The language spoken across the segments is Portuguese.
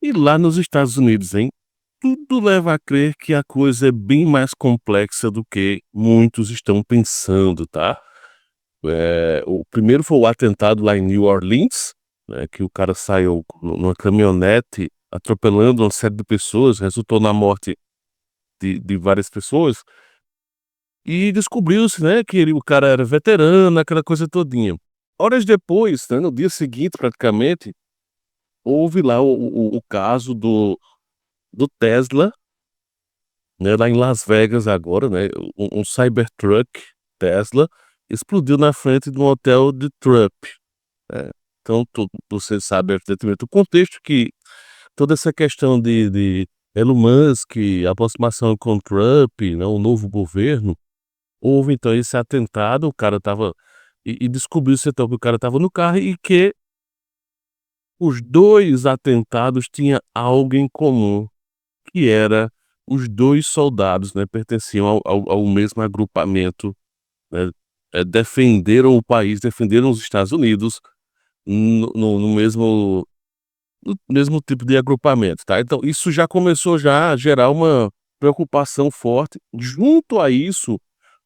E lá nos Estados Unidos, hein, tudo leva a crer que a coisa é bem mais complexa do que muitos estão pensando, tá. O primeiro foi o atentado lá em New Orleans, né, que o cara saiu numa caminhonete atropelando uma série de pessoas, resultou na morte de várias pessoas, e descobriu-se, né, que o cara era veterano, aquela coisa todinha. Horas depois, né, no dia seguinte praticamente, houve lá o caso do Tesla, né, lá em Las Vegas agora, né, um Cybertruck Tesla explodiu na frente de um hotel de Trump, né. Então você sabe evidentemente o contexto que toda essa questão de Elon Musk, aproximação com Trump, né, o novo governo, houve então esse atentado, o cara estava e descobriu-se então que o cara estava no carro e que os 2 atentados tinha algo em comum, que era os 2 soldados, né, pertenciam ao mesmo agrupamento, né, defenderam o país, defenderam os Estados Unidos no mesmo tipo de agrupamento, tá. Então isso já começou já a gerar uma preocupação forte. Junto a isso,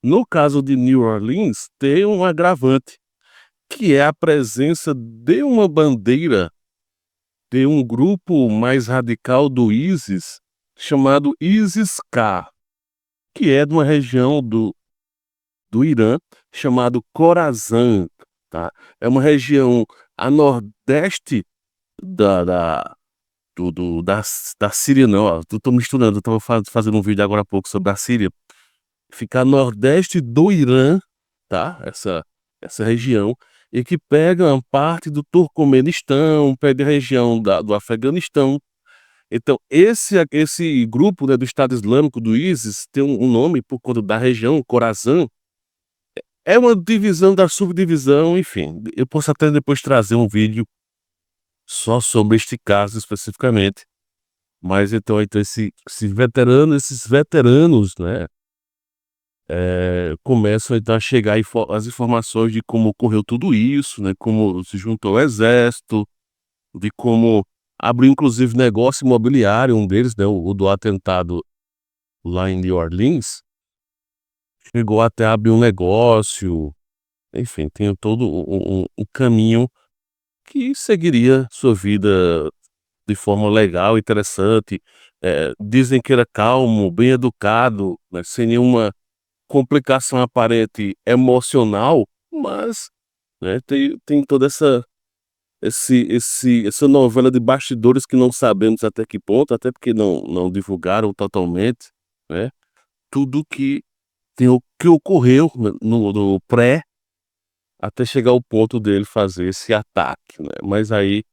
no caso de New Orleans, tem um agravante, que é a presença de uma bandeira de um grupo mais radical do ISIS, chamado ISIS-K, que é de uma região do Irã, chamado Khorasan, tá. É uma região a nordeste da da Síria não, ó, tô misturando, eu estava fazendo um vídeo agora há pouco sobre a Síria. Fica a nordeste do Irã, tá, essa região, e que pega uma parte do Turcomenistão, pega a região do Afeganistão. Então esse grupo, né, do Estado Islâmico, do ISIS, tem um nome por conta da região, Khorasan, é uma divisão da subdivisão, enfim, eu posso até depois trazer um vídeo só sobre este caso especificamente. Mas então esses veteranos, né, começam então a chegar as informações de como ocorreu tudo isso, né, como se juntou o exército, de como abriu inclusive negócio imobiliário, um deles, né, o do atentado lá em New Orleans, chegou até a abrir um negócio, enfim, tem todo um caminho que seguiria sua vida de forma legal, interessante. Dizem que era calmo, bem educado, né, sem nenhuma complicação aparente emocional, mas, né, tem toda essa novela de bastidores que não sabemos até que ponto, até porque não divulgaram totalmente, né, tudo que ocorreu no pré, até chegar ao ponto dele fazer esse ataque, né. Mas aí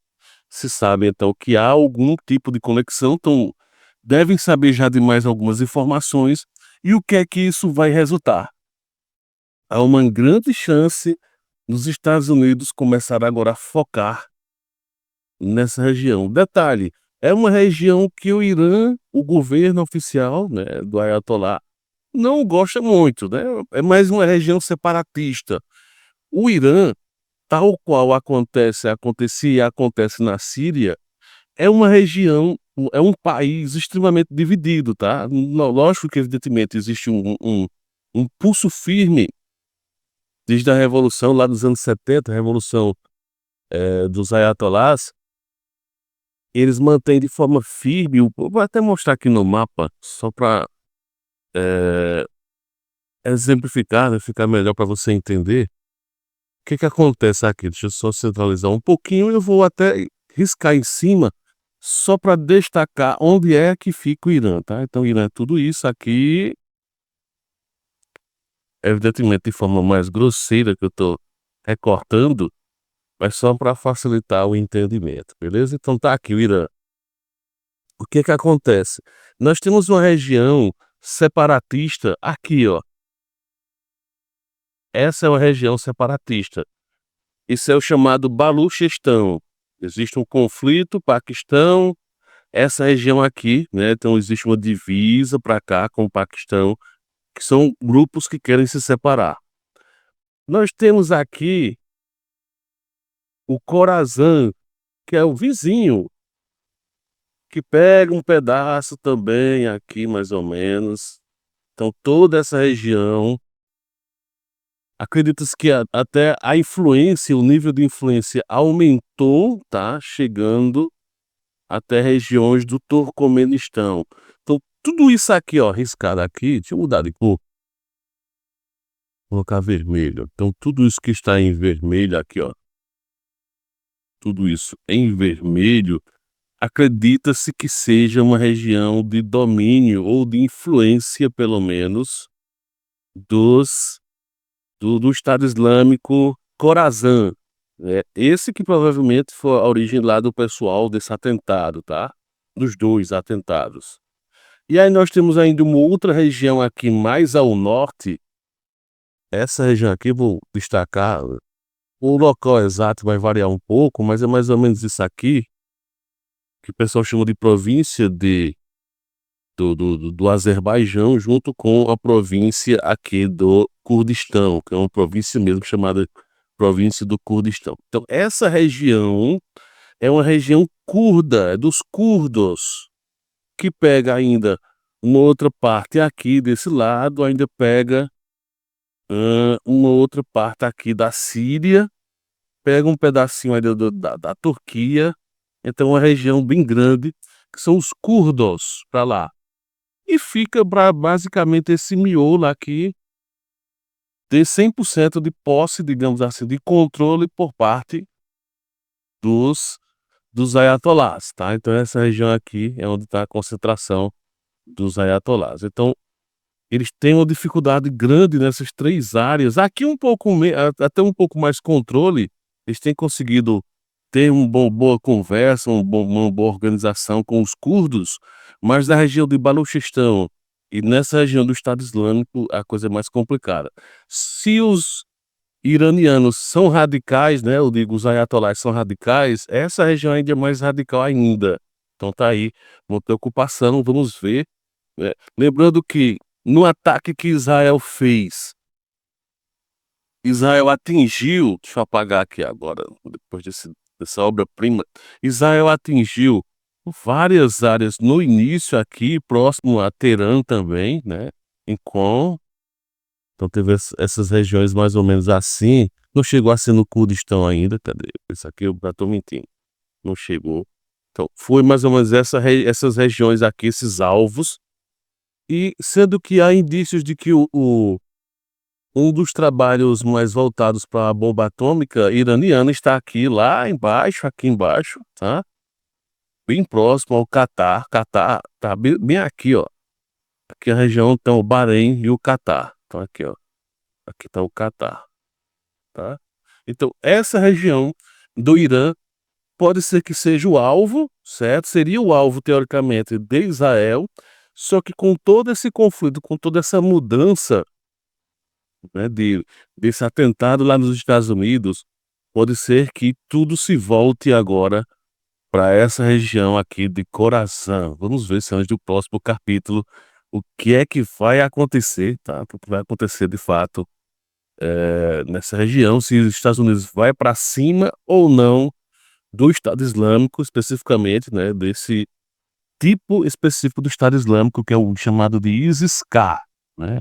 se sabe então que há algum tipo de conexão, então devem saber já de mais algumas informações, e o que é que isso vai resultar? Há uma grande chance dos Estados Unidos começar agora a focar nessa região. Detalhe, é uma região que o Irã, o governo oficial, né, do Ayatollah, não gosta muito, né, é mais uma região separatista. O Irã, tal qual acontecia e acontece na Síria, é uma região, é um país extremamente dividido, tá. Lógico que evidentemente existe um pulso firme desde a revolução lá dos anos 70, a revolução, dos ayatolás, eles mantêm de forma firme vou até mostrar aqui no mapa, só para exemplificar, né, ficar melhor para você entender. O que que acontece aqui? Deixa eu só centralizar um pouquinho, eu vou até riscar em cima, só para destacar onde é que fica o Irã, tá. Então o Irã é tudo isso aqui, evidentemente de forma mais grosseira que eu estou recortando, mas só para facilitar o entendimento, beleza? Então tá aqui o Irã. O que que acontece? Nós temos uma região separatista aqui, ó. Essa é uma região separatista. Isso é o chamado Baluchistão. Existe um conflito, Paquistão, essa região aqui, né? Então existe uma divisa para cá com o Paquistão, que são grupos que querem se separar. Nós temos aqui o Khorasan, que é o vizinho, que pega um pedaço também aqui mais ou menos. Então toda essa região, acredita-se que até a influência, o nível de influência aumentou, tá, chegando até regiões do Turcomenistão. Então tudo isso aqui, ó, riscado aqui, deixa eu mudar de cor, colocar vermelho. Então tudo isso que está em vermelho aqui, ó, tudo isso em vermelho, acredita-se que seja uma região de domínio ou de influência, pelo menos, dos do Estado Islâmico Khorasan, né? Esse que provavelmente foi a origem lá do pessoal desse atentado, tá? Dos 2 atentados. E aí nós temos ainda uma outra região aqui mais ao norte. Essa região aqui, vou destacar, o local exato vai variar um pouco, mas é mais ou menos isso aqui, que o pessoal chama de província do Azerbaijão, junto com a província aqui do Kurdistão, que é uma província mesmo chamada província do Kurdistão. Então essa região é uma região curda, é dos curdos, que pega ainda uma outra parte aqui desse lado, ainda pega uma outra parte aqui da Síria, pega um pedacinho ainda da Turquia. Então é uma região bem grande, que são os curdos para lá. E fica basicamente esse miolo aqui ter 100% de posse, digamos assim, de controle por parte dos ayatolás, tá? Então essa região aqui é onde está a concentração dos ayatolás. Então eles têm uma dificuldade grande nessas 3 áreas. Aqui um pouco até um pouco mais controle, eles têm conseguido ter boa conversa, uma boa organização com os curdos, mas na região de Baluchistão e nessa região do Estado Islâmico a coisa é mais complicada. Se os iranianos são radicais, né, eu digo, os ayatolás são radicais, essa região ainda é mais radical ainda. Então tá aí uma preocupação, vamos ver, né. Lembrando que no ataque que Israel fez, Israel atingiu, deixa eu apagar aqui agora, depois dessa obra-prima, Israel atingiu várias áreas no início aqui, próximo a Teherã também, né, em Qom. Então teve essas regiões mais ou menos assim. Não chegou a ser no Kurdistão ainda, cadê? Isso aqui eu já tô mentindo, não chegou. Então foi mais ou menos essas regiões aqui, esses alvos, e sendo que há indícios de que um dos trabalhos mais voltados para a bomba atômica iraniana está aqui, lá embaixo, aqui embaixo, tá? Bem próximo ao Catar. Catar tá bem aqui, ó. Aqui a região tem o Bahrein e o Catar. Então aqui, ó. Aqui tá o Catar, tá? Então essa região do Irã pode ser que seja o alvo, certo? Seria o alvo, teoricamente, de Israel, só que com todo esse conflito, com toda essa mudança, né, desse atentado lá nos Estados Unidos, pode ser que tudo se volte agora para essa região aqui de Khorasan. Vamos ver se antes do próximo capítulo o que é que vai acontecer, tá? O que vai acontecer de fato nessa região, se os Estados Unidos vai para cima ou não do Estado Islâmico, especificamente, né, desse tipo específico do Estado Islâmico, que é o chamado de ISIS-K, né?